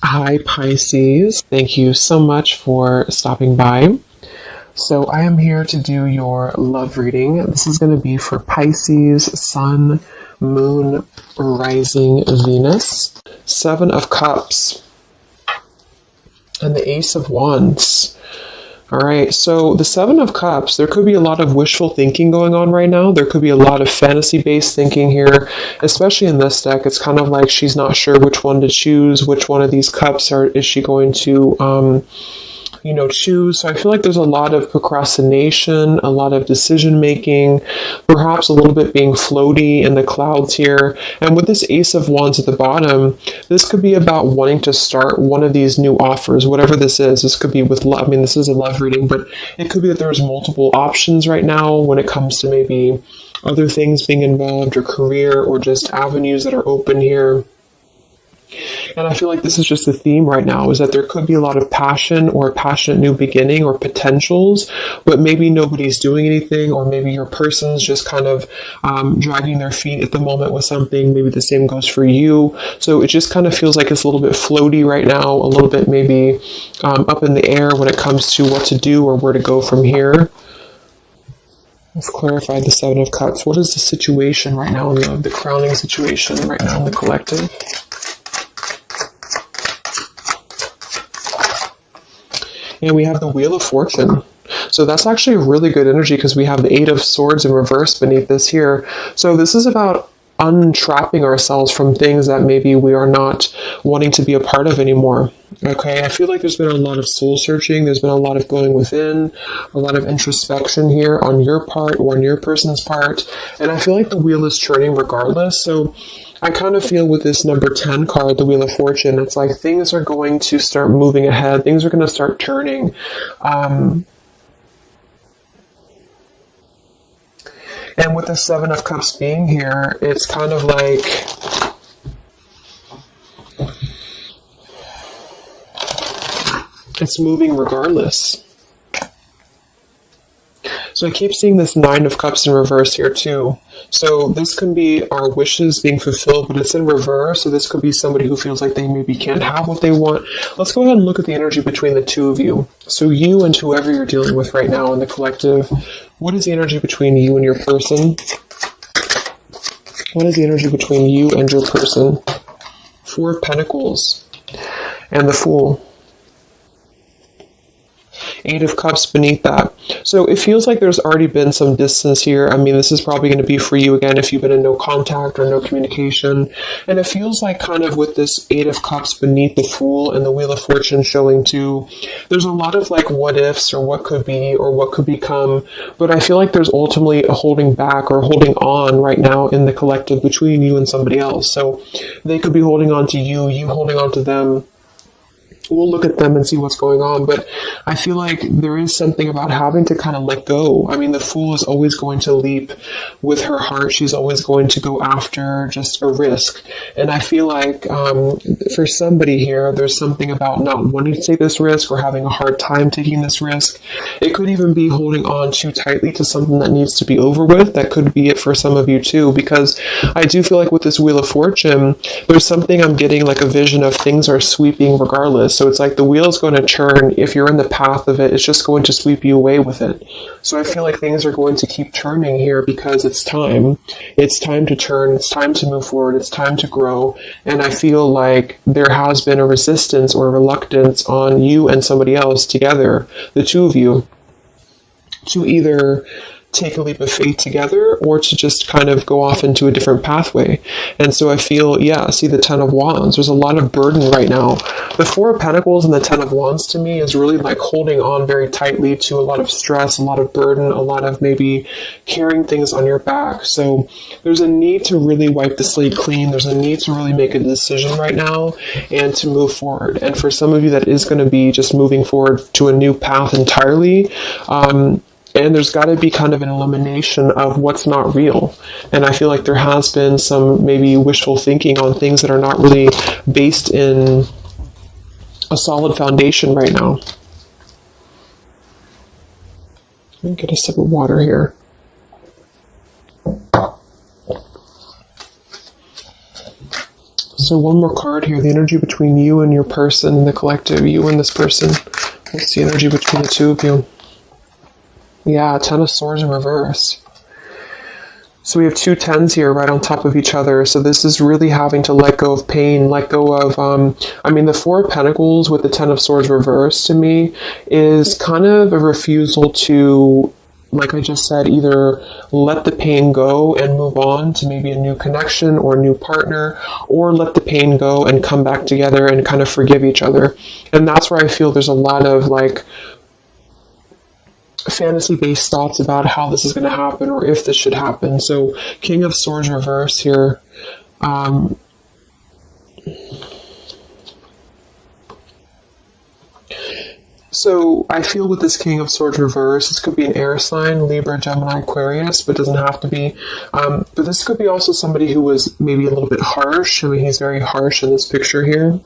Hi, Pisces. Thank you so much for stopping by. So, I am here to do your love reading. This is going to be for Pisces, Sun, Moon, Rising, Venus, Seven of Cups, and the Ace of Wands. All right, so the Seven of Cups, there could be a lot of wishful thinking going on right now. There could be a lot of fantasy-based thinking here, especially in this deck. It's kind of like she's not sure which one to choose, which one of these cups is she going to choose. So I feel like there's a lot of procrastination, a lot of decision making, perhaps a little bit being floaty in the clouds here. And with this Ace of Wands at the bottom, this could be about wanting to start one of these new offers, whatever this is. This could be with love. I mean, this is a love reading, but it could be that there's multiple options right now when it comes to maybe other things being involved, or career, or just avenues that are open here. And I feel like this is just the theme right now, is that there could be a lot of passion or a passionate new beginning or potentials, but maybe nobody's doing anything, or maybe your person's just kind of dragging their feet at the moment with something. Maybe the same goes for you. So it just kind of feels like it's a little bit floaty right now, a little bit maybe up in the air when it comes to what to do or where to go from here. Let's clarify the Seven of Cups. What is the situation right now in love, the crowning situation right now in the collective? And we have the Wheel of Fortune. So that's actually a really good energy, because we have the Eight of Swords in reverse beneath this here. So this is about untrapping ourselves from things that maybe we are not wanting to be a part of anymore. Okay, I feel like there's been a lot of soul searching. There's been a lot of going within, a lot of introspection here on your part or on your person's part. And I feel like the wheel is turning regardless. So I kind of feel with this number 10 card, the Wheel of Fortune, it's like things are going to start moving ahead. Things are going to start turning. And with the Seven of Cups being here, it's kind of like it's moving regardless. So I keep seeing this Nine of Cups in reverse here too. So this can be our wishes being fulfilled, but it's in reverse. So this could be somebody who feels like they maybe can't have what they want. Let's go ahead and look at the energy between the two of you. So you and whoever you're dealing with right now in the collective, what is the energy between you and your person? What is the energy between you and your person? Four of Pentacles and the Fool. Eight of Cups beneath that. So it feels like there's already been some distance here. I mean, this is probably going to be for you again if you've been in no contact or no communication. And it feels like kind of with this Eight of Cups beneath the Fool and the Wheel of Fortune showing too, there's a lot of like what ifs or what could be or what could become. But I feel like there's ultimately a holding back or holding on right now in the collective between you and somebody else. So they could be holding on to you, you holding on to them. We'll look at them and see what's going on, but I feel like there is something about having to kind of let go. I mean, the Fool is always going to leap with her heart. She's always going to go after just a risk. And I feel like for somebody here, there's something about not wanting to take this risk or having a hard time taking this risk. It could even be holding on too tightly to something that needs to be over with. That could be it for some of you too, because I do feel like with this Wheel of Fortune, there's something I'm getting like a vision of things are sweeping regardless. So it's like the wheel is going to turn. If you're in the path of it, it's just going to sweep you away with it. So I feel like things are going to keep turning here because it's time. It's time to turn. It's time to move forward. It's time to grow. And I feel like there has been a resistance or a reluctance on you and somebody else together, the two of you, to either take a leap of faith together or to just kind of go off into a different pathway. And so I feel, see the Ten of Wands. There's a lot of burden right now. The Four of Pentacles and the Ten of Wands to me is really like holding on very tightly to a lot of stress, a lot of burden, a lot of maybe carrying things on your back. So there's a need to really wipe the slate clean. There's a need to really make a decision right now and to move forward. And for some of you, that is going to be just moving forward to a new path entirely. And there's got to be kind of an elimination of what's not real. And I feel like there has been some maybe wishful thinking on things that are not really based in a solid foundation right now. Let me get a sip of water here. So one more card here, the energy between you and your person and the collective, you and this person. What's the energy between the two of you? Yeah, Ten of Swords in reverse. So we have two tens here right on top of each other. So this is really having to let go of pain, let go of, the Four of Pentacles with the Ten of Swords reversed to me is kind of a refusal to, like I just said, either let the pain go and move on to maybe a new connection or a new partner, or let the pain go and come back together and kind of forgive each other. And that's where I feel there's a lot of like fantasy-based thoughts about how this is going to happen or if this should happen. So King of Swords reverse here. So I feel with this King of Swords reverse, this could be an air sign, Libra, Gemini, Aquarius, but doesn't have to be. But this could be also somebody who was maybe a little bit harsh. I mean, he's very harsh in this picture here.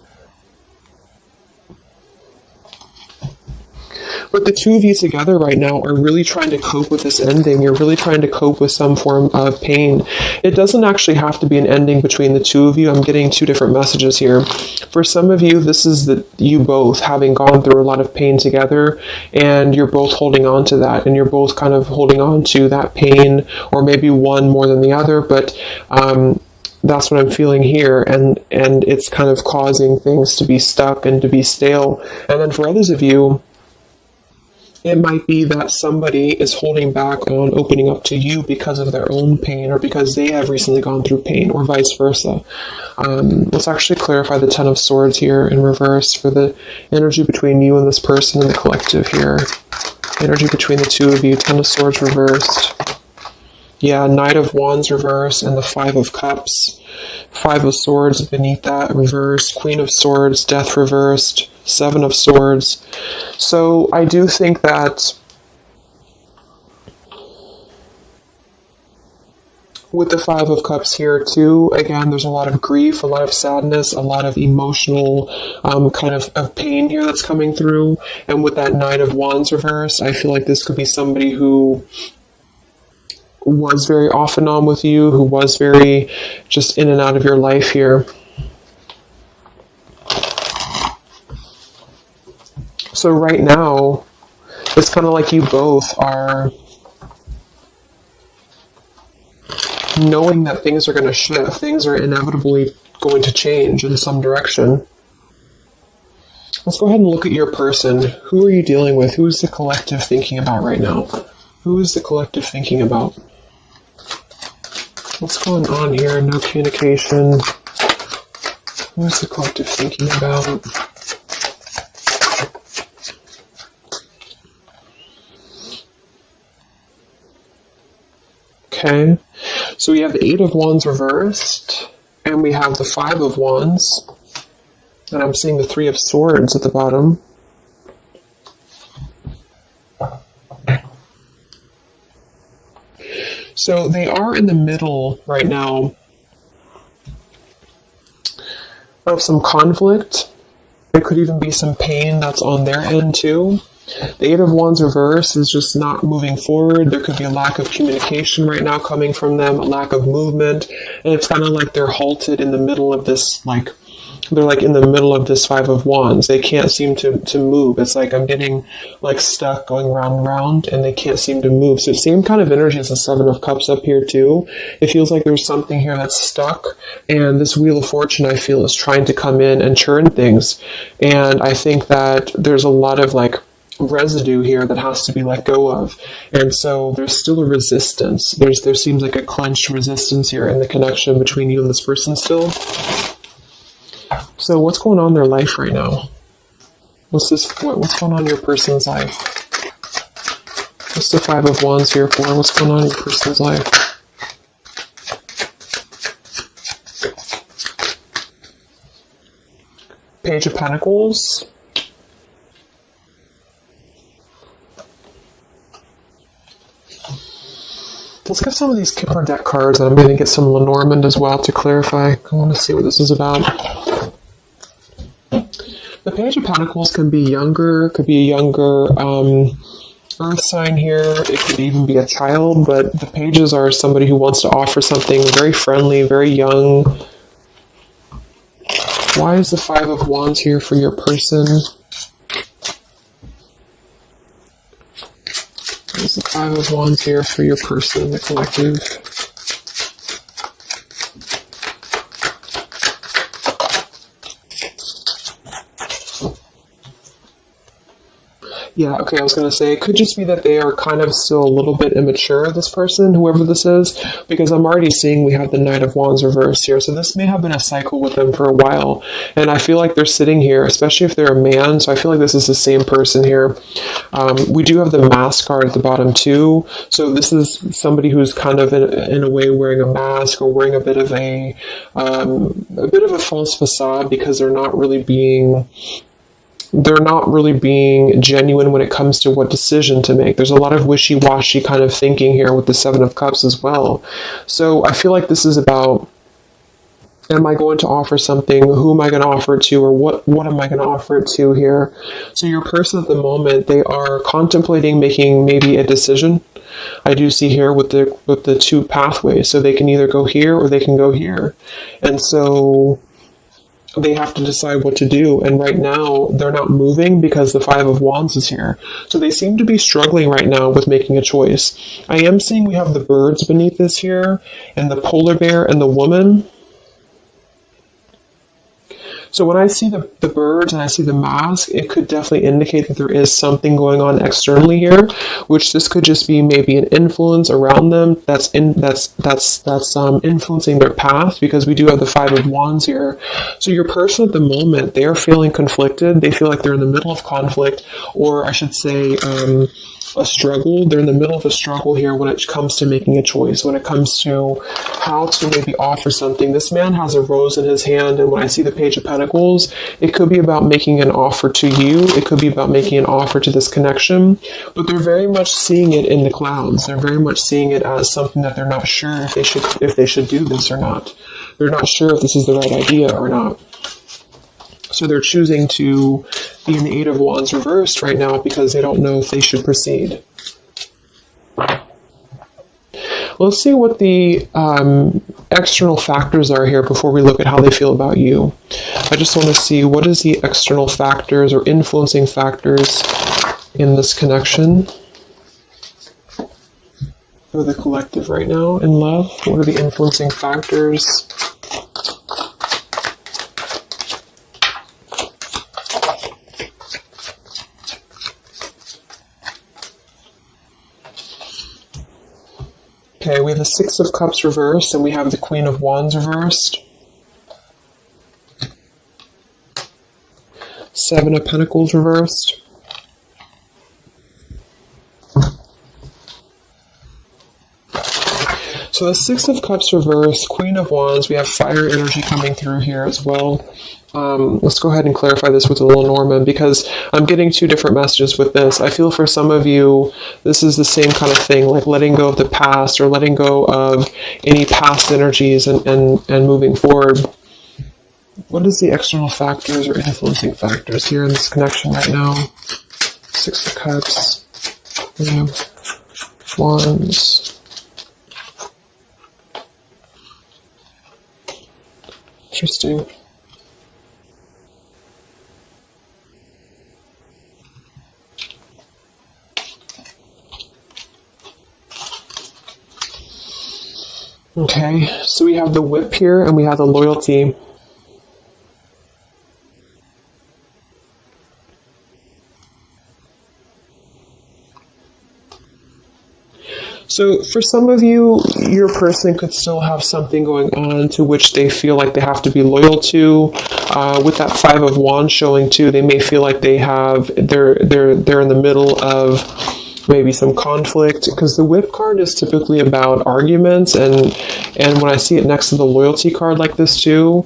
But the two of you together right now are really trying to cope with this ending. You're really trying to cope with some form of pain. It doesn't actually have to be an ending between the two of you. I'm getting two different messages here. For some of you, this is you both having gone through a lot of pain together, and you're both holding on to that, and you're both kind of holding on to that pain, or maybe one more than the other, but that's what I'm feeling here, and it's kind of causing things to be stuck and to be stale. And then for others of you, it might be that somebody is holding back on opening up to you because of their own pain or because they have recently gone through pain, or vice versa. Let's actually clarify the Ten of Swords here in reverse for the energy between you and this person and the collective here. Energy between the two of you, Ten of Swords reversed. Yeah, Knight of Wands reversed and the Five of Cups. Five of Swords beneath that reversed. Queen of Swords, Death reversed. Seven of Swords. So I do think that with the Five of Cups here too, again, there's a lot of grief, a lot of sadness, a lot of emotional kind of pain here that's coming through. And with that Knight of Wands reverse, I feel like this could be somebody who was very off and on with you, who was very just in and out of your life here. So right now, it's kind of like you both are knowing that things are going to shift. Things are inevitably going to change in some direction. Let's go ahead and look at your person. Who are you dealing with? Who is the collective thinking about right now? Who is the collective thinking about? What's going on here? No communication. Who is the collective thinking about? Okay, so we have the Eight of Wands reversed, and we have the Five of Wands, and I'm seeing the Three of Swords at the bottom. So they are in the middle right now of some conflict. There could even be some pain that's on their end too. The Eight of Wands reverse is just not moving forward. There could be a lack of communication right now coming from them, a lack of movement, and it's kind of like they're halted in the middle of this, they're like in the middle of this Five of Wands. They can't seem to move. It's like I'm getting like stuck going round and round, and they can't seem to move. So same kind of energy as the Seven of Cups up here too. It feels like there's something here that's stuck, and this Wheel of Fortune, I feel, is trying to come in and churn things. And I think that there's a lot of residue here that has to be let go of, and so there's still a resistance. There seems like a clenched resistance here in the connection between you and this person still. So what's going on in their life right now? What's going on in your person's life? What's the Five of Wands here for? What's going on in your person's life? Page of Pentacles. Let's get some of these Kipper deck cards, and I'm going to get some Lenormand as well to clarify. I want to see what this is about. The Page of Pentacles can be younger, could be a younger earth sign here. It could even be a child, but the pages are somebody who wants to offer something very friendly, very young. Why is the Five of Wands here for your person? Why is the Five of Wands here for your person, the collective? Yeah, okay, I was going to say, it could just be that they are kind of still a little bit immature, this person, whoever this is, because I'm already seeing we have the Knight of Wands reversed here, so this may have been a cycle with them for a while, and I feel like they're sitting here, especially if they're a man, so I feel like this is the same person here. We do have the mask card at the bottom too, so this is somebody who's kind of in a way wearing a mask or wearing a bit of a false facade because they're not really being genuine when it comes to what decision to make. There's a lot of wishy-washy kind of thinking here with the Seven of Cups as well. So I feel like this is about, am I going to offer something? Who am I going to offer it to? Or what am I going to offer it to here? So your person at the moment, they are contemplating making maybe a decision. I do see here with the two pathways. So they can either go here or they can go here. And so they have to decide what to do, and right now they're not moving because the Five of Wands is here. So they seem to be struggling right now with making a choice. I am seeing we have the birds beneath this here, and the polar bear and the woman. So when I see the birds and I see the mask, it could definitely indicate that there is something going on externally here, which this could just be maybe an influence around them that's influencing their path, because we do have the Five of Wands here. So your person at the moment, they are feeling conflicted. They feel like they're in the middle of conflict, or I should say a struggle. They're in the middle of a struggle here when it comes to making a choice, when it comes to how to maybe offer something. This man has a rose in his hand, and when I see the Page of Pentacles, it could be about making an offer to you. It could be about making an offer to this connection, but they're very much seeing it in the clouds. They're very much seeing it as something that they're not sure if they should do this or not. They're not sure if this is the right idea or not. So they're choosing to be in the Eight of Wands reversed right now because they don't know if they should proceed. Let's see what the external factors are here before we look at how they feel about you. I just want to see, what is the external factors or influencing factors in this connection for the collective right now in love? What are the influencing factors? Okay, we have the Six of Cups reversed, and we have the Queen of Wands reversed. Seven of Pentacles reversed. So the Six of Cups reversed, Queen of Wands, we have fire energy coming through here as well. Let's go ahead and clarify this with a little Norman, because I'm getting two different messages with this. I feel for some of you, this is the same kind of thing, like letting go of the past or letting go of any past energies and moving forward. What is the external factors or influencing factors here in this connection right now? Six of Cups, Wands. Interesting. Okay, so we have the Whip here and we have the Loyalty. So for some of you, your person could still have something going on to which they feel like they have to be loyal to. With that Five of Wands showing too, they may feel like they're in the middle of maybe some conflict, because the Whip card is typically about arguments, and when I see it next to the Loyalty card like this too,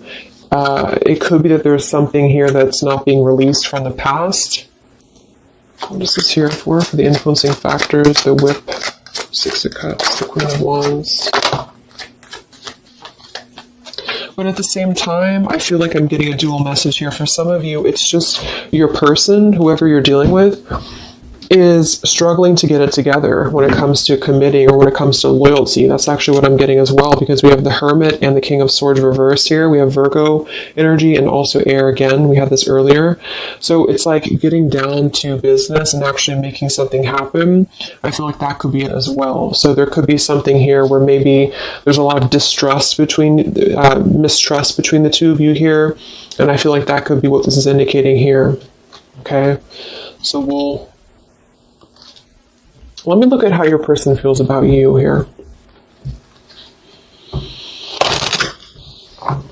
it could be that there's something here that's not being released from the past. What is this here for the influencing factors? The Whip, Six of Cups, the Queen of Wands. But at the same time, I feel like I'm getting a dual message here. For some of you, it's just your person, whoever you're dealing with, is struggling to get it together when it comes to committing or when it comes to loyalty. That's actually what I'm getting as well, because we have the Hermit and the King of Swords reversed here. We have Virgo energy and also air again. We had this earlier. So it's like getting down to business and actually making something happen. I feel like that could be it as well. So there could be something here where maybe there's a lot of mistrust between the two of you here. And I feel like that could be what this is indicating here. Okay. So let me look at how your person feels about you here.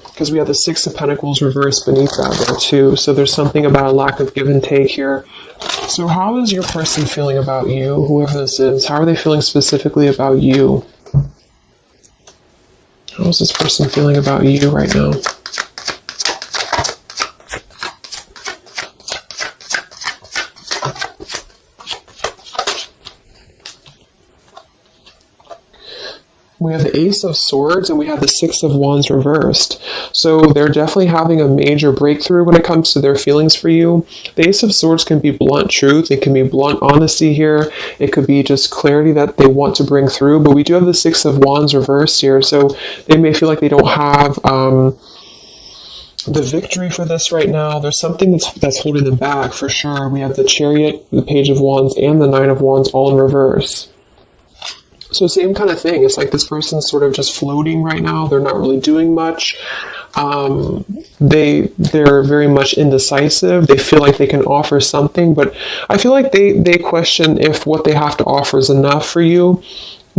Because we have the Six of Pentacles reversed beneath that there too. So there's something about a lack of give and take here. So how is your person feeling about you, whoever this is? How are they feeling specifically about you? How is this person feeling about you right now? We have the Ace of Swords and we have the Six of Wands reversed. So they're definitely having a major breakthrough when it comes to their feelings for you. The Ace of Swords can be blunt truth. It can be blunt honesty here. It could be just clarity that they want to bring through. But we do have the Six of Wands reversed here. So they may feel like they don't have the victory for this right now. There's something that's holding them back for sure. We have the Chariot, the Page of Wands, and the Nine of Wands all in reverse. So same kind of thing. It's like this person's sort of just floating right now. They're not really doing much. They're very much indecisive. They feel like they can offer something, but I feel like they question if what they have to offer is enough for you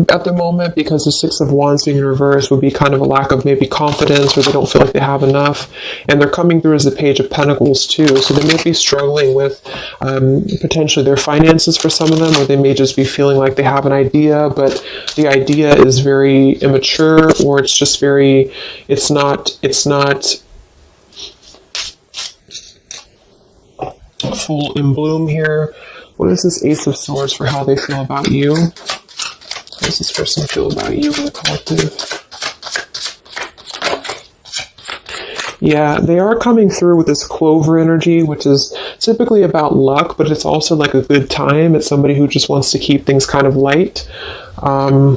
at the moment, because the Six of Wands being in reverse would be kind of a lack of maybe confidence, or they don't feel like they have enough. And they're coming through as the Page of Pentacles too. So they may be struggling with potentially their finances for some of them, or they may just be feeling like they have an idea, but the idea is very immature, or it's just very, it's not full in bloom here. What is this Ace of Swords for how they feel about you? How does this person feel about you in the collective? Yeah, they are coming through with this Clover energy, which is typically about luck, but it's also like a good time. It's somebody who just wants to keep things kind of light. How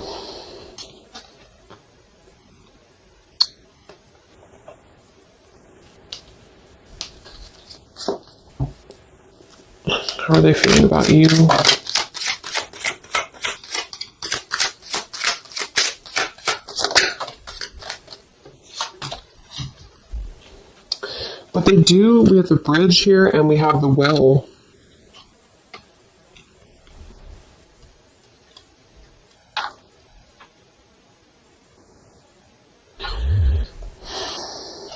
are they feeling about you? But we have the Bridge here and we have the Well.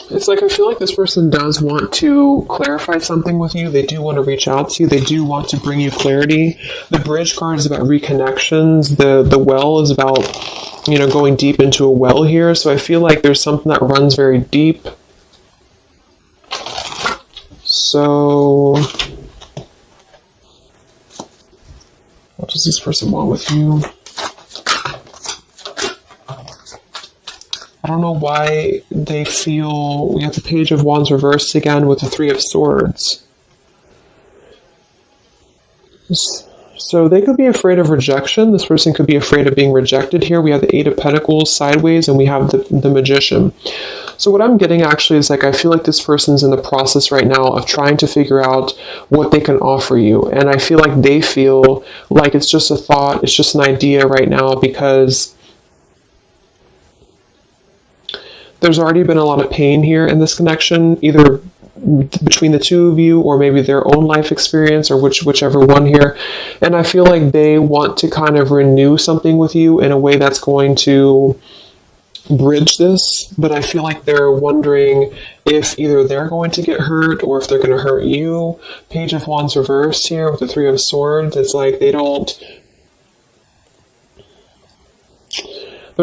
It's like I feel like this person does want to clarify something with you. They do want to reach out to you. They do want to bring you clarity. The Bridge card is about reconnections. The Well is about, going deep into a well here. So I feel like there's something that runs very deep. So, what does this person want with you? I don't know why they feel... We have the Page of Wands reversed again with the Three of Swords. So they could be afraid of rejection. This person could be afraid of being rejected here. We have the Eight of Pentacles sideways and we have the Magician. So what I'm getting actually is like, I feel like this person's in the process right now of trying to figure out what they can offer you. And I feel like they feel like it's just a thought, it's just an idea right now, because there's already been a lot of pain here in this connection, either between the two of you or maybe their own life experience, or whichever one here. And I feel like they want to kind of renew something with you in a way that's going to bridge this, but I feel like they're wondering if either they're going to get hurt or if they're going to hurt you. Page of Wands reversed here with the Three of Swords. It's like they're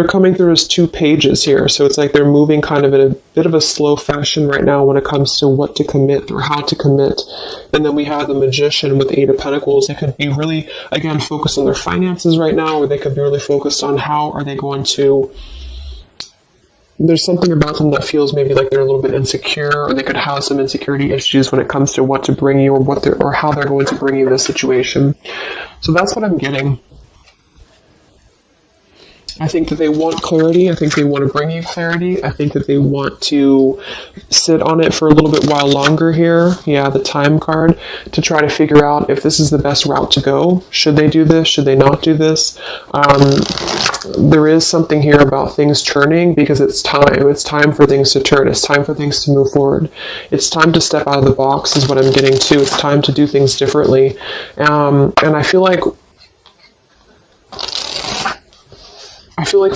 coming through as two pages here. So it's like they're moving kind of in a bit of a slow fashion right now when it comes to what to commit or how to commit. And then we have the Magician with the Eight of Pentacles. They could be really, again, focused on their finances right now, or they could be really focused on how are they going to there's something about them that feels maybe like they're a little bit insecure, or they could have some insecurity issues when it comes to what to bring you, or how they're going to bring you this situation. So that's what I'm getting. I think that they want clarity. I think they want to bring you clarity. I think that they want to sit on it for a little bit while longer here. Yeah, the time card, to try to figure out if this is the best route to go. Should they do this? Should they not do this? There is something here about things turning, because it's time. It's time for things to turn. It's time for things to move forward. It's time to step out of the box is what I'm getting to. It's time to do things differently. And I feel like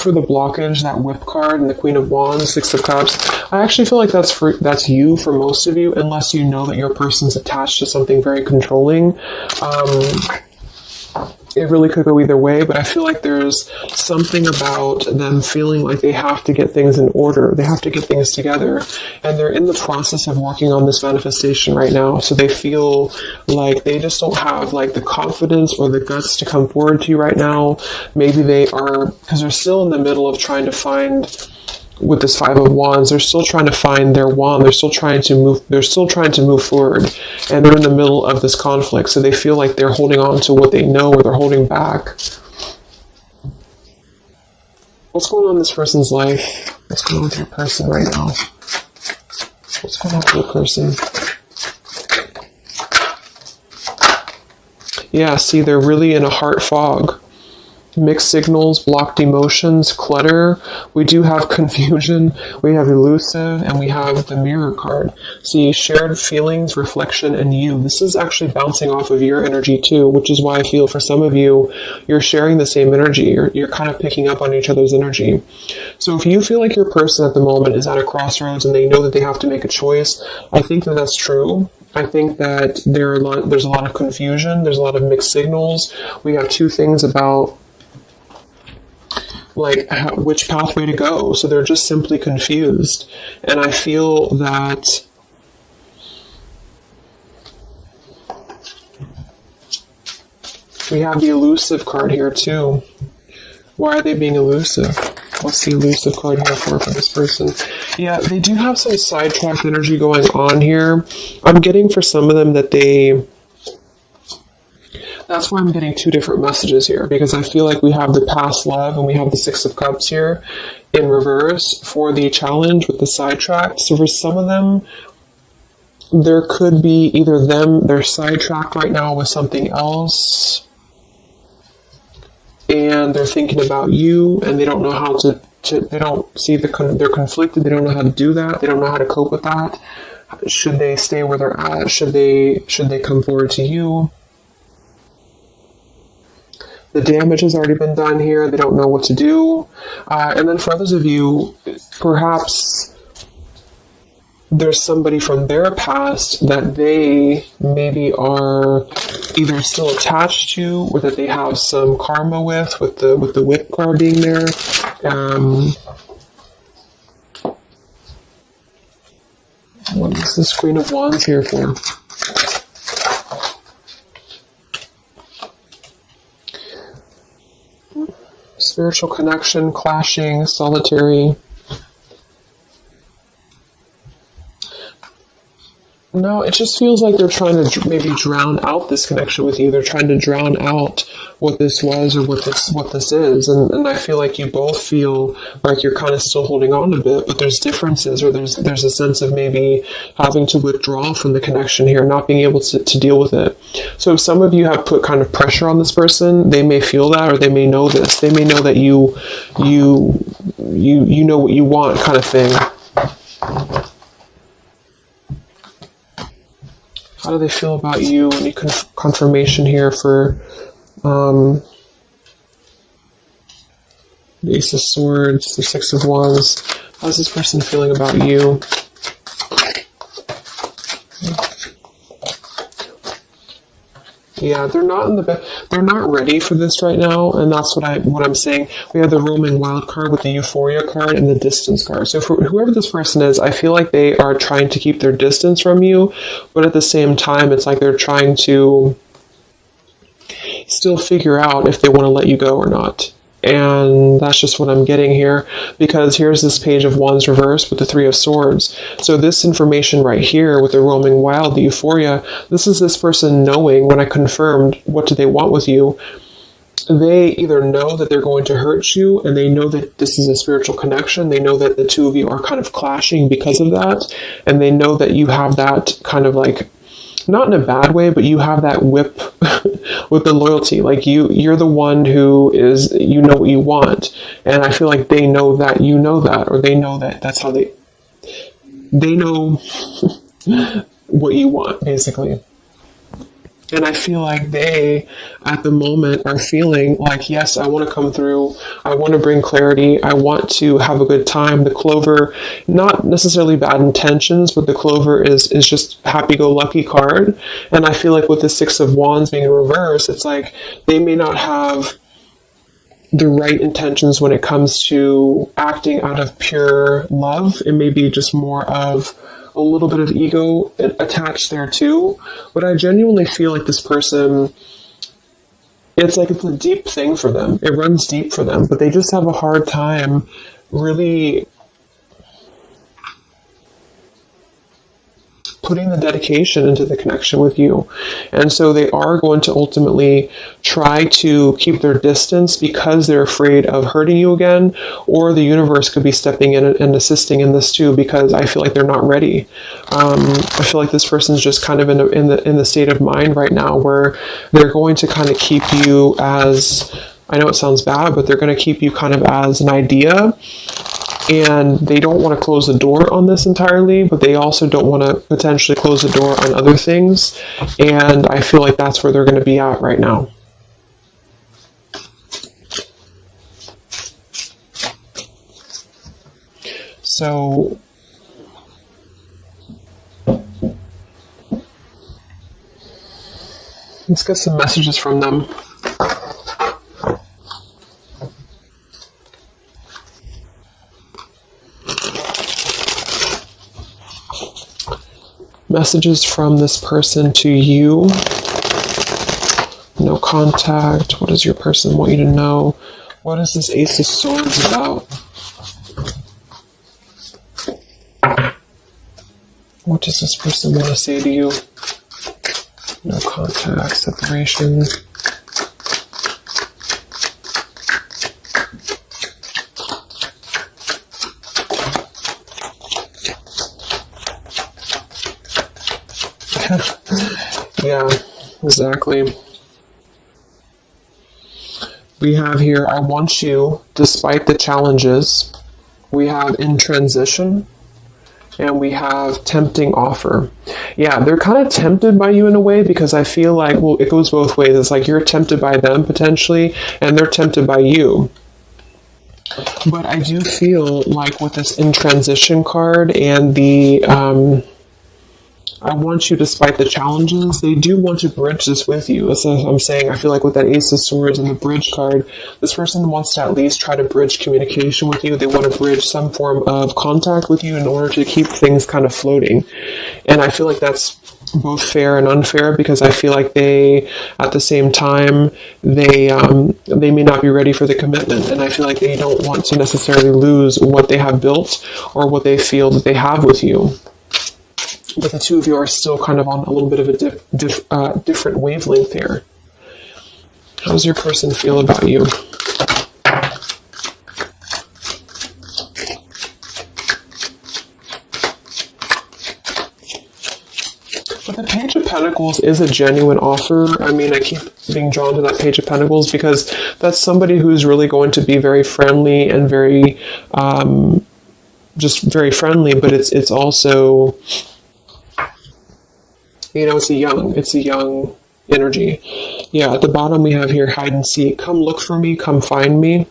for the blockage, that Whip card and the Queen of Wands, Six of Cups, I actually feel like that's you for most of you, unless you know that your person's attached to something very controlling. It really could go either way, but I feel like there's something about them feeling like they have to get things in order. They have to get things together, and they're in the process of working on this manifestation right now. So they feel like they just don't have like the confidence or the guts to come forward to you right now. Maybe they are, because they're still in the middle of trying to find, with this Five of Wands, they're still trying to find their wand. They're still trying to move forward, and they're in the middle of this conflict. So they feel like they're holding on to what they know, or they're holding back. What's going on in this person's life? What's going on with your person right now? What's going on with your person? Yeah, see, they're really in a heart fog. Mixed signals, blocked emotions, clutter. We do have confusion, we have elusive, and we have the Mirror card. See, shared feelings, reflection, and you. This is actually bouncing off of your energy too, which is why I feel for some of you, you're sharing the same energy. You're kind of picking up on each other's energy. So if you feel like your person at the moment is at a crossroads and they know that they have to make a choice, I think that that's true. I think that there's a lot of confusion. There's a lot of mixed signals. We have two things about like which pathway to go. So they're just simply confused. And I feel that we have the elusive card here too. Why are they being elusive? What's the elusive card here for this person? Yeah, they do have some sidetracked energy going on here. I'm getting for some of them that that's why I'm getting two different messages here, because I feel like we have the past love and we have the Six of Cups here in reverse for the challenge with the sidetracked. So for some of them, there could be either they're sidetracked right now with something else, and they're thinking about you, and they don't know how to they don't see they're conflicted. They don't know how to do that. They don't know how to cope with that. Should they stay where they're at? Should they come forward to you? The damage has already been done here. They don't know what to do. And then for others of you, perhaps there's somebody from their past that they maybe are either still attached to, or that they have some karma with the Whip card being there. What is this Queen of Wands here for? Spiritual connection, clashing, solitary. No, it just feels like they're trying to maybe drown out this connection with you. They're trying to drown out what this was or what this is. And I feel like you both feel like you're kind of still holding on a bit, but there's differences, or there's a sense of maybe having to withdraw from the connection here, not being able to deal with it. So if some of you have put kind of pressure on this person, they may feel that, or they may know this. They may know that you know what you want, kind of thing. How do they feel about you? Any confirmation here for the Ace of Swords, the Six of Wands? How's this person feeling about you? Yeah, they're not ready for this right now, and that's what I'm saying. We have the roaming wild card with the Euphoria card and the distance card. So for whoever this person is, I feel like they are trying to keep their distance from you, but at the same time, it's like they're trying to still figure out if they want to let you go or not. And that's just what I'm getting here, because here's this Page of Wands reversed with the Three of Swords. So this information right here with the roaming wild, the euphoria, this is this person knowing, when I confirmed what do they want with you, they either know that they're going to hurt you, and they know that this is a spiritual connection. They know that the two of you are kind of clashing because of that. And they know that you have that kind of like, not in a bad way, but you have that whip with the loyalty. Like you're the one who is, you know what you want. And I feel like they know that you know that, or they know that that's how they know what you want, basically. And I feel like they, at the moment, are feeling like, yes, I want to come through. I want to bring clarity. I want to have a good time. The Clover, not necessarily bad intentions, but the Clover is just happy-go-lucky card. And I feel like with the Six of Wands being in reverse, it's like they may not have the right intentions when it comes to acting out of pure love. It may be just more of a little bit of ego attached there too, but I genuinely feel like this person, it's like it's a deep thing for them. It runs deep for them, but they just have a hard time really putting the dedication into the connection with you. And so they are going to ultimately try to keep their distance because they're afraid of hurting you again, or the universe could be stepping in and assisting in this too, because I feel like they're not ready. I feel like this person's just kind of in the state of mind right now where they're going to kind of keep you as, I know it sounds bad, but they're going to keep you kind of as an idea. And they don't want to close the door on this entirely, but they also don't want to potentially close the door on other things. And I feel like that's where they're going to be at right now. So let's get some messages from them. Messages from this person to you. No contact. What does your person want you to know? What is this Ace of Swords about? What does this person want to say to you? No contact, separation. Yeah, exactly. We have here, I want you, despite the challenges. We have in transition. And we have tempting offer. Yeah, they're kind of tempted by you in a way, because I feel like, well, it goes both ways. It's like you're tempted by them potentially, and they're tempted by you. But I do feel like with this in transition card and the I want you despite the challenges, they do want to bridge this with you. That's what I'm saying. I feel like with that Ace of Swords and the bridge card, this person wants to at least try to bridge communication with you. They want to bridge some form of contact with you in order to keep things kind of floating. And I feel like that's both fair and unfair, because I feel like they, at the same time, they may not be ready for the commitment. And I feel like they don't want to necessarily lose what they have built or what they feel that they have with you. But the two of you are still kind of on a little bit of a different wavelength here. How does your person feel about you? But the Page of Pentacles is a genuine offer. I mean, I keep being drawn to that Page of Pentacles because that's somebody who's really going to be very friendly and very, just very friendly, but it's also, you know, it's a young energy. Yeah, at the bottom we have here, hide and seek. Come look for me, come find me.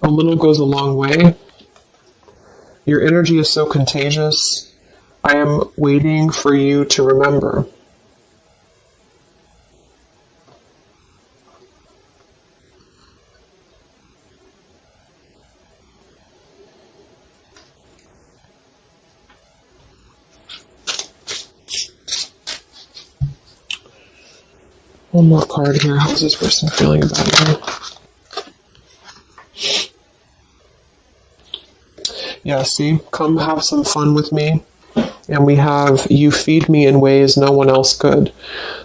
A little goes a long way. Your energy is so contagious. I am waiting for you to remember. One more card here. How's this person feeling about you? Yeah, see? Come have some fun with me. And we have, you feed me in ways no one else could.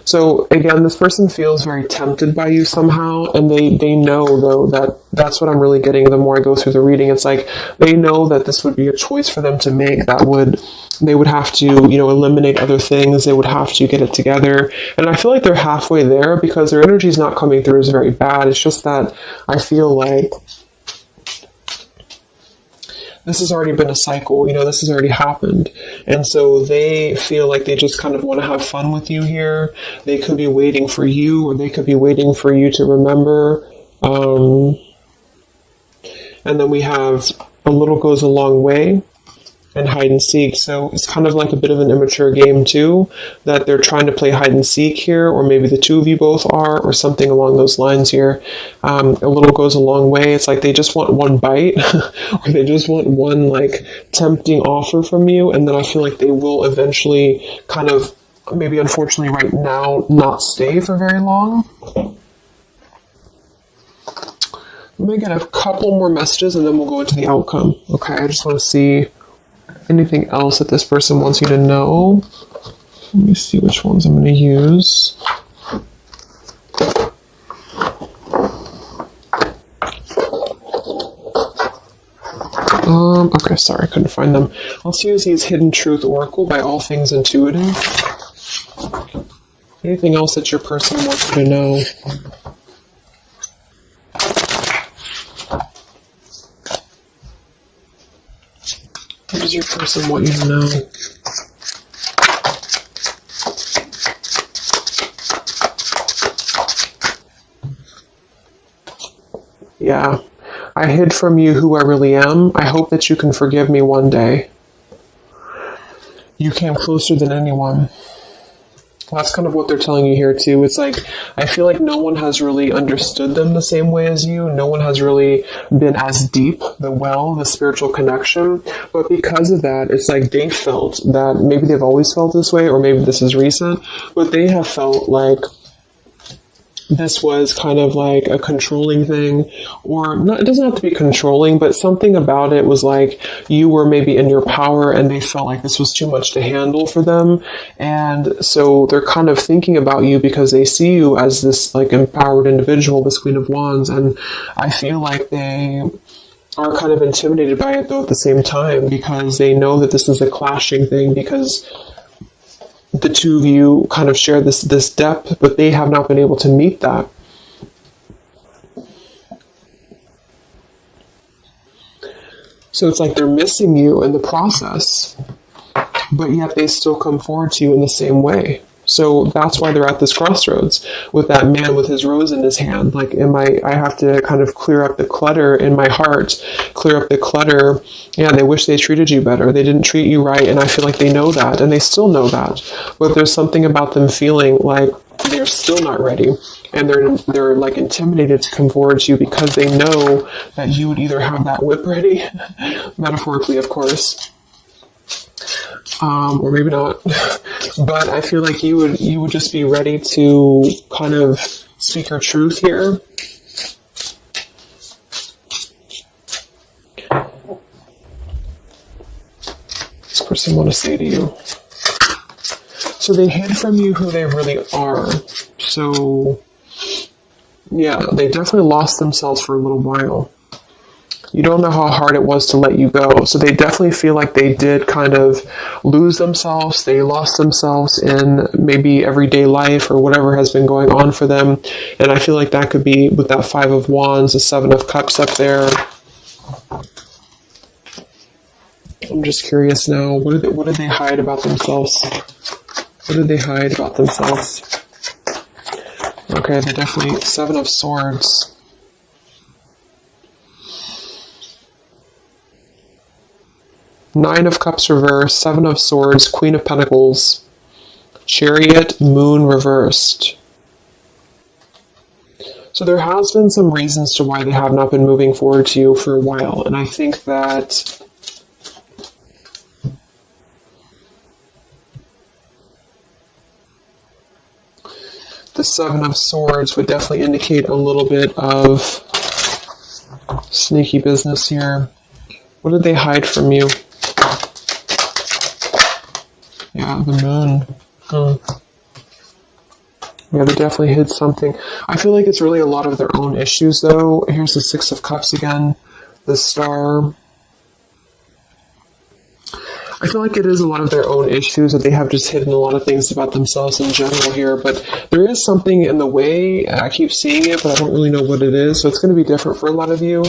So again, this person feels very tempted by you somehow, and they know, though, that that's what I'm really getting the more I go through the reading. It's like they know that this would be a choice for them to make. They would have to, eliminate other things. They would have to get it together. And I feel like they're halfway there because their energy is not coming through as very bad. It's just that I feel like this has already been a cycle, this has already happened. And so they feel like they just kind of want to have fun with you here. They could be waiting for you, or they could be waiting for you to remember. And then we have a little goes a long way and hide and seek. So it's kind of like a bit of an immature game too, that they're trying to play hide and seek here, or maybe the two of you both are, or something along those lines here. A little goes a long way. It's like they just want one bite or they just want one like tempting offer from you. And then I feel like they will eventually kind of, maybe unfortunately right now, not stay for very long. Let me get a couple more messages and then we'll go into the outcome. Okay, I just want to see anything else that this person wants you to know. Let me see which ones I'm going to use. Okay, sorry, I couldn't find them. Let's use these Hidden Truth Oracle by All Things Intuitive. Anything else that your person wants you to know? What does your person want you to know? Yeah. I hid from you who I really am. I hope that you can forgive me one day. You came closer than anyone. That's kind of what they're telling you here too. It's like, I feel like no one has really understood them the same way as you. No one has really been as deep, the spiritual connection. But because of that, it's like they felt that maybe they've always felt this way, or maybe this is recent, but they have felt like this was kind of like a controlling thing, or not, it doesn't have to be controlling, but something about it was like you were maybe in your power and they felt like this was too much to handle for them. And so they're kind of thinking about you because they see you as this like empowered individual, this Queen of Wands. And I feel like they are kind of intimidated by it though at the same time, because they know that this is a clashing thing, because the two of you kind of share this depth, but they have not been able to meet that. So it's like they're missing you in the process, but yet they still come forward to you in the same way. So that's why they're at this crossroads with that man with his rose in his hand. Like, I have to kind of clear up the clutter in my heart, clear up the clutter. Yeah, they wish they treated you better. They didn't treat you right. And I feel like they know that, and they still know that. But there's something about them feeling like they're still not ready. And they're like intimidated to come forward to you because they know that you would either have that whip ready, metaphorically, of course, or maybe not. But I feel like you would just be ready to kind of speak your truth here. This person want to say to you. So they hid from you who they really are. So yeah, they definitely lost themselves for a little while. You don't know how hard it was to let you go. So they definitely feel like they did kind of lose themselves. They lost themselves in maybe everyday life or whatever has been going on for them. And I feel like that could be with that Five of Wands, the Seven of Cups up there. I'm just curious now. What did they hide about themselves? What did they hide about themselves? Okay, they're definitely Seven of Swords. Nine of Cups reversed, Seven of Swords, Queen of Pentacles, Chariot, Moon reversed. So there has been some reasons to why they have not been moving forward to you for a while. And I think that the Seven of Swords would definitely indicate a little bit of sneaky business here. What did they hide from you? Yeah, the moon. Yeah, they definitely hid something. I feel like it's really a lot of their own issues, though. Here's the Six of Cups again. The Star. I feel like it is a lot of their own issues that they have just hidden a lot of things about themselves in general here, but there is something in the way, I keep seeing it, but I don't really know what it is, so it's going to be different for a lot of you.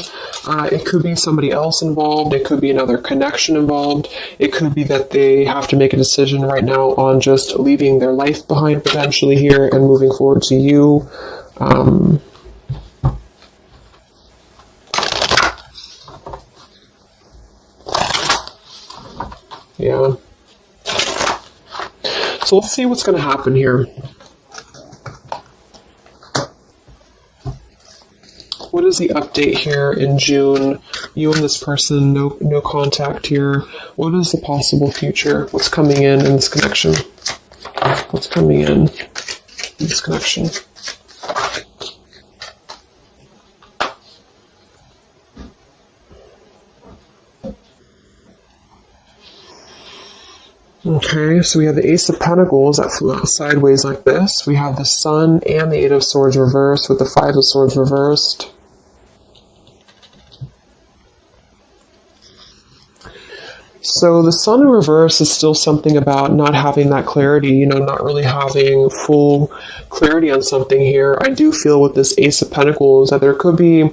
It could be somebody else involved, it could be another connection involved, it could be that they have to make a decision right now on just leaving their life behind potentially here and moving forward to you. Yeah. So let's see what's going to happen here. What is the update here in June? You and this person, no contact here. What is the possible future? What's coming in this connection? What's coming in this connection? Okay, so we have the Ace of Pentacles that flew out sideways like this. We have the Sun and the Eight of Swords reversed with the Five of Swords reversed. So the Sun in reverse is still something about not having that clarity, not really having full clarity on something here. I do feel with this Ace of Pentacles that there could be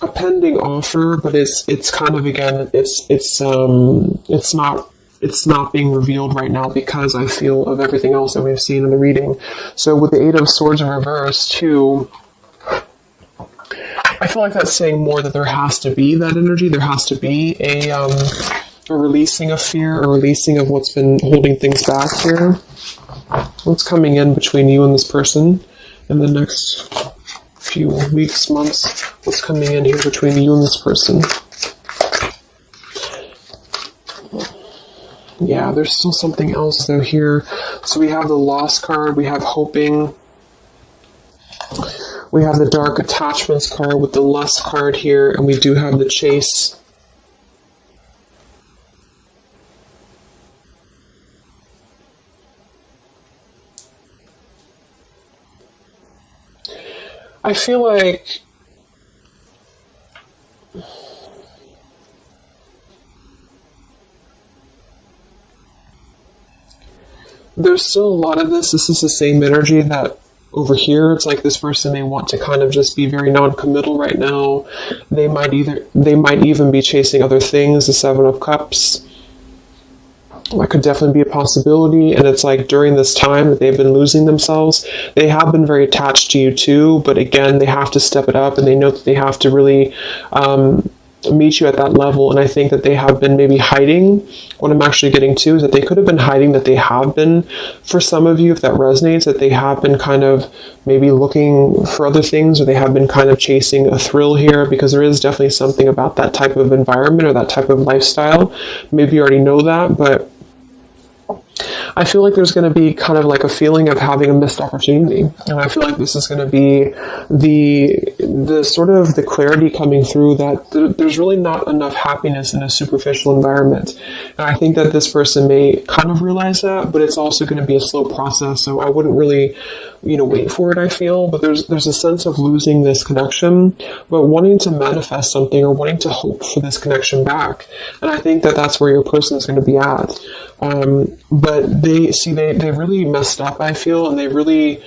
a pending offer, but it's kind of, again, it's not being revealed right now because I feel of everything else that we've seen in the reading. So with the Eight of Swords in reverse too, I feel like that's saying more that there has to be that energy. There has to be a releasing of fear, a releasing of what's been holding things back here. What's coming in between you and this person in the next few weeks, months? What's coming in here between you and this person? Yeah, there's still something else though here. So we have the Lost card, we have Hoping, we have the Dark Attachments card with the Lust card here, and we do have the Chase. I feel like there's still a lot of this. This is the same energy that over here, it's like this person may want to kind of just be very non-committal right now. They might even be chasing other things, the Seven of Cups. That could definitely be a possibility. And it's like during this time that they've been losing themselves, they have been very attached to you too, but again, they have to step it up and they know that they have to really meet you at that level. And I think that they have been maybe hiding. What I'm actually getting to is that they could have been hiding, that they have been, for some of you, if that resonates, that they have been kind of maybe looking for other things, or they have been kind of chasing a thrill here, because there is definitely something about that type of environment or that type of lifestyle. Maybe you already know that, but I feel like there's going to be kind of like a feeling of having a missed opportunity. And I feel like this is going to be the sort of the clarity coming through that there's really not enough happiness in a superficial environment. And I think that this person may kind of realize that, but it's also going to be a slow process. So I wouldn't really, wait for it, I feel. But there's a sense of losing this connection, but wanting to manifest something or wanting to hope for this connection back. And I think that that's where your person is going to be at. But they really messed up, I feel, and they really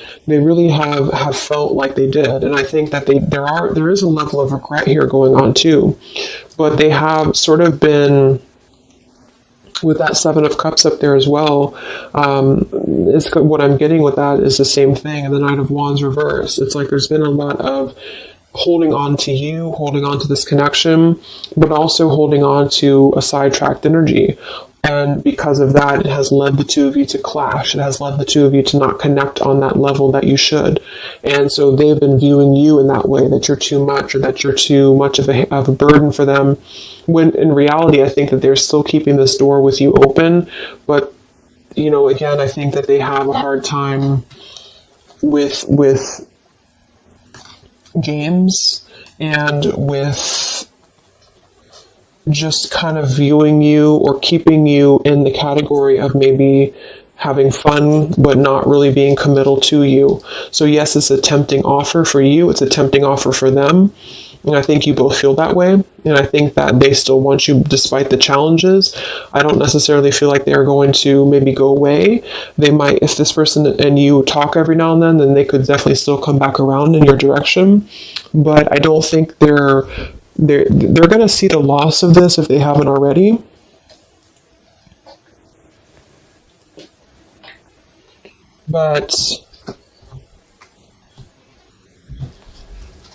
have felt like they did. And I think that there is a level of regret here going on too. But they have sort of been, with that Seven of Cups up there as well, what I'm getting with that is the same thing. And the Knight of Wands reverse. It's like there's been a lot of holding on to you, holding on to this connection, but also holding on to a sidetracked energy. And because of that, it has led the two of you to clash. It has led the two of you to not connect on that level that you should. And so they've been viewing you in that way, that you're too much, or that you're too much of a burden for them. When in reality, I think that they're still keeping this door with you open. But, again, I think that they have a hard time with games and with just kind of viewing you or keeping you in the category of maybe having fun but not really being committal to you. So yes, it's a tempting offer for you, it's a tempting offer for them, and I think you both feel that way, and I think that they still want you despite the challenges. I don't necessarily feel like they're going to maybe go away. They might, if this person and you talk every now and then they could definitely still come back around in your direction, but I don't think they're going to see the loss of this if they haven't already. But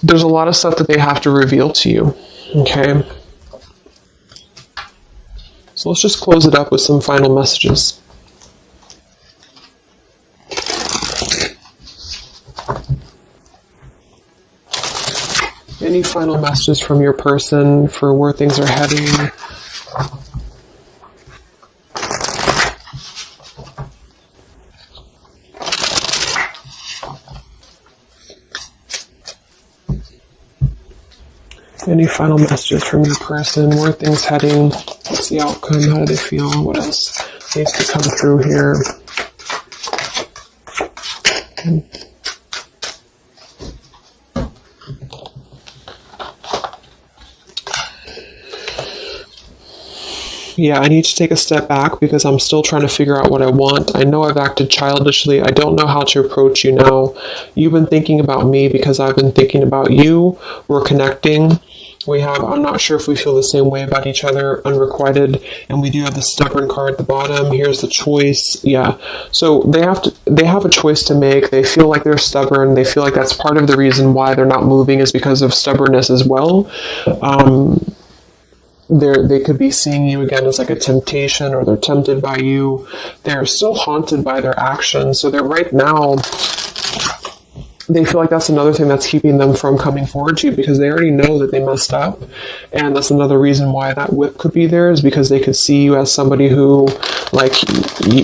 there's a lot of stuff that they have to reveal to you. Okay. So let's just close it up with some final messages. Any final messages from your person for where things are heading? Any final messages from your person? Where are things heading? What's the outcome? How do they feel? What else needs to come through here? Yeah, I need to take a step back because I'm still trying to figure out what I want. I know I've acted childishly. I don't know how to approach you now. You've been thinking about me because I've been thinking about you. We're connecting. I'm not sure if we feel the same way about each other, unrequited, and we do have the stubborn card at the bottom. Here's the choice. Yeah. So they have a choice to make. They feel like they're stubborn. They feel like that's part of the reason why they're not moving is because of stubbornness as well. They could be seeing you again as like a temptation, or they're tempted by you. They're still haunted by their actions. So they're right now, they feel like that's another thing that's keeping them from coming forward to you because they already know that they messed up. And that's another reason why that whip could be there is because they could see you as somebody who, like,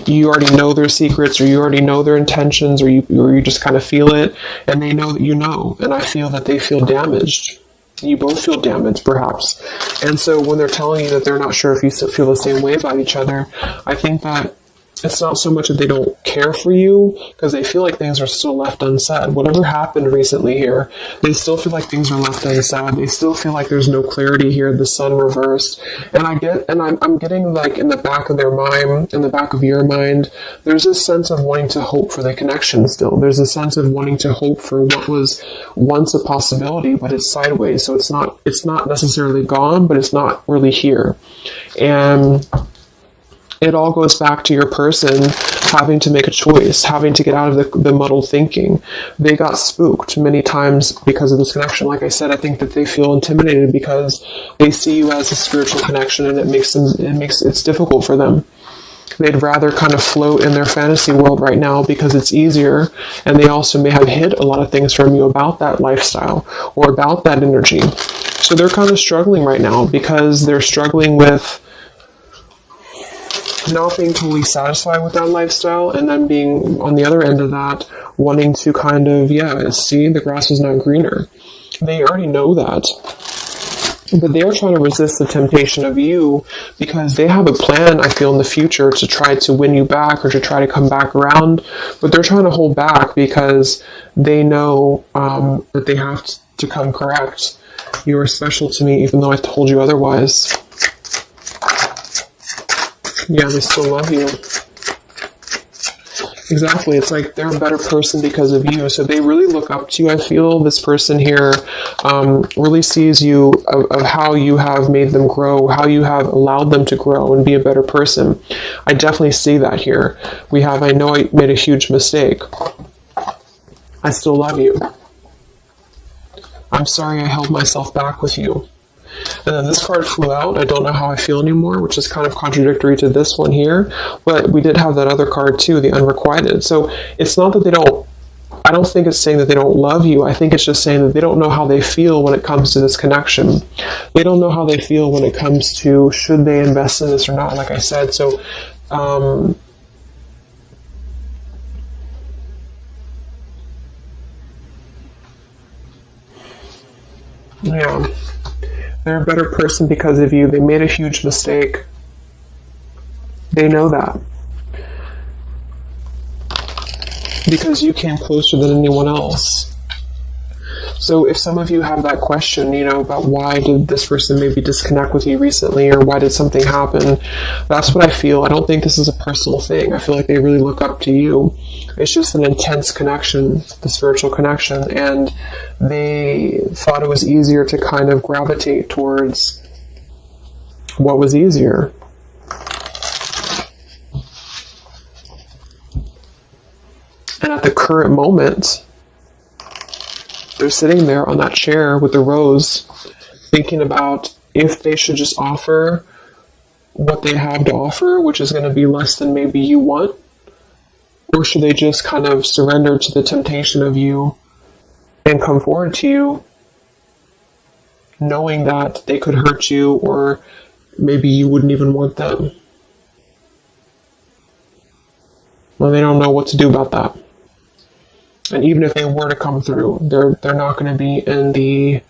you already know their secrets, or you already know their intentions, or you just kind of feel it, and they know that you know. And I feel that they feel damaged. You both feel damaged, perhaps. And so when they're telling you that they're not sure if you still feel the same way about each other, I think that it's not so much that they don't care for you, because they feel like things are still left unsaid. Whatever happened recently here, they still feel like things are left unsaid. They still feel like there's no clarity here, the sun reversed. And I'm getting, like, in the back of their mind, in the back of your mind, there's this sense of wanting to hope for the connection still. There's a sense of wanting to hope for what was once a possibility, but it's sideways. So it's not necessarily gone, but it's not really here. And it all goes back to your person having to make a choice, having to get out of the muddled thinking. They got spooked many times because of this connection. Like I said, I think that they feel intimidated because they see you as a spiritual connection, and it's difficult for them. They'd rather kind of float in their fantasy world right now because it's easier, and they also may have hid a lot of things from you about that lifestyle or about that energy. So they're kind of struggling right now because they're struggling with not being totally satisfied with that lifestyle, and then being on the other end of that, wanting to kind of, see the grass is not greener. They already know that. But they are trying to resist the temptation of you because they have a plan, I feel, in the future to try to win you back or to try to come back around. But they're trying to hold back because they know that they have to come correct. You are special to me even though I told you otherwise. Yeah, they still love you. Exactly. It's like they're a better person because of you. So they really look up to you. I feel this person here really sees you of how you have made them grow, how you have allowed them to grow and be a better person. I definitely see that here. I know I made a huge mistake. I still love you. I'm sorry I held myself back with you. And then this card flew out. I don't know how I feel anymore, which is kind of contradictory to this one here. But we did have that other card too, the unrequited. So it's not that I don't think it's saying that they don't love you. I think it's just saying that they don't know how they feel when it comes to this connection. They don't know how they feel when it comes to should they invest in this or not, like I said. So, yeah. They're a better person because of you. They made a huge mistake. They know that. Because you came closer than anyone else. So if some of you have that question, about why did this person maybe disconnect with you recently, or why did something happen, that's what I feel. I don't think this is a personal thing. I feel like they really look up to you. It's just an intense connection, the spiritual connection, and they thought it was easier to kind of gravitate towards what was easier. And at the current moment, they're sitting there on that chair with the rose, thinking about if they should just offer what they have to offer, which is going to be less than maybe you want, or should they just kind of surrender to the temptation of you and come forward to you, knowing that they could hurt you, or maybe you wouldn't even want them. Well, they don't know what to do about that. And even if they were to come through, they're not going to be in the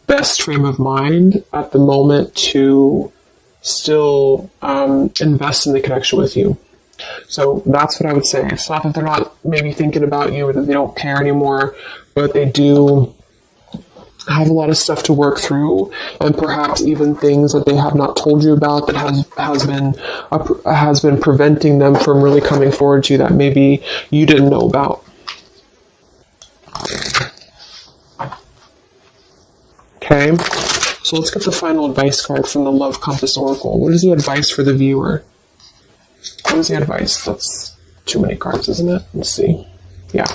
best frame of mind at the moment to still invest in the connection with you. So that's what I would say. It's not that they're not maybe thinking about you or that they don't care anymore, but they do have a lot of stuff to work through, and perhaps even things that they have not told you about that has been preventing them from really coming forward to you that maybe you didn't know about. Okay, so let's get the final advice card from the Love Compass Oracle. What is the advice for the viewer? What is the advice? That's too many cards, isn't it? Let's see. Yeah.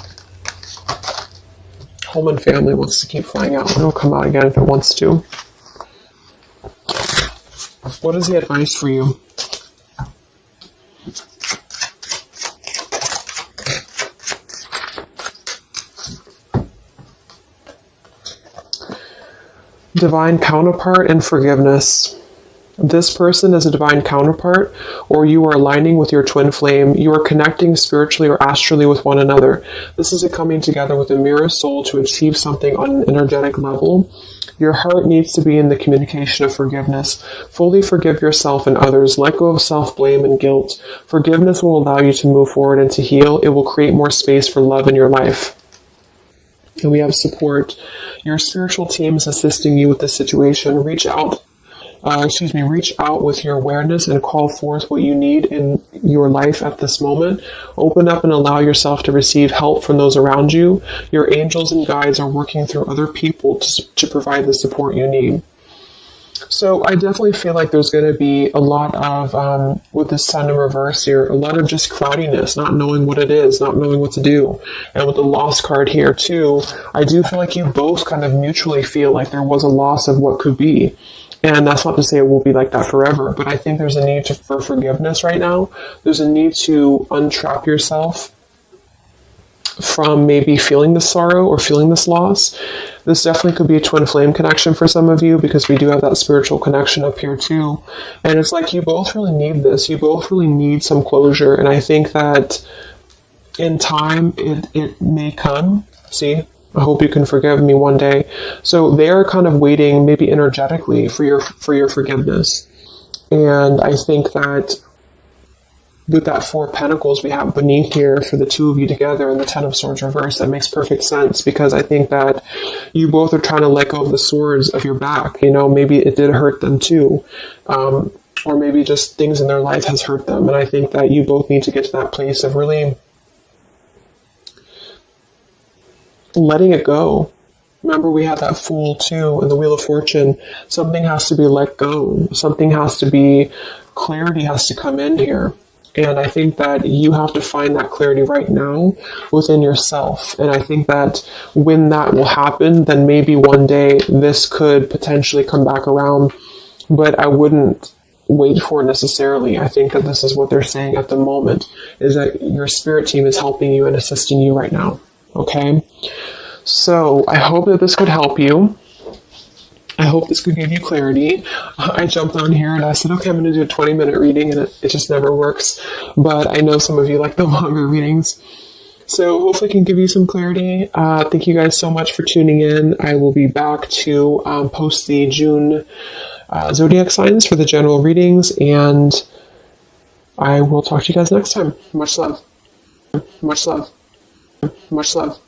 Home and family wants to keep flying out. It'll come out again if it wants to. What is the advice for you? Divine counterpart and forgiveness. This person is a divine counterpart, or you are aligning with your twin flame. You are connecting spiritually or astrally with one another. This is a coming together with a mirror soul to achieve something on an energetic level. Your heart needs to be in the communication of forgiveness. Fully forgive yourself and others. Let go of self-blame and guilt. Forgiveness will allow you to move forward and to heal. It will create more space for love in your life. And we have support. Your spiritual team is assisting you with this situation. Reach out with your awareness and call forth what you need in your life at this moment. Open up and allow yourself to receive help from those around you. Your angels and guides are working through other people to provide the support you need. So I definitely feel like there's going to be a lot of, with the sun in reverse here, a lot of just cloudiness, not knowing what it is, not knowing what to do. And with the loss card here too, I do feel like you both kind of mutually feel like there was a loss of what could be. And that's not to say it will be like that forever, but I think there's a need for forgiveness right now. There's a need to untrap yourself from maybe feeling this sorrow or feeling this loss. This definitely could be a twin flame connection for some of you, because we do have that spiritual connection up here too. And it's like you both really need this. You both really need some closure. And I think that in time, it may come. See? I hope you can forgive me one day. So they're kind of waiting, maybe energetically, for your forgiveness. And I think that with that Four of Pentacles we have beneath here for the two of you together and the Ten of Swords reversed, that makes perfect sense, because I think that you both are trying to let go of the swords of your back. Maybe it did hurt them too. Or maybe just things in their life has hurt them. And I think that you both need to get to that place of really letting it go. Remember, we had that Fool too in the Wheel of Fortune. Something has to be let go. Something has to be, clarity has to come in here. And I think that you have to find that clarity right now within yourself. And I think that when that will happen, then maybe one day this could potentially come back around. But I wouldn't wait for it necessarily. I think that this is what they're saying at the moment, is that your spirit team is helping you and assisting you right now. Okay? So I hope that this could help you. I hope this could give you clarity. I jumped on here and I said, okay, I'm going to do a 20-minute reading, and it just never works. But I know some of you like the longer readings. So hopefully I can give you some clarity. Thank you guys so much for tuning in. I will be back to post the June zodiac signs for the general readings, and I will talk to you guys next time. Much love. Much love. Much love.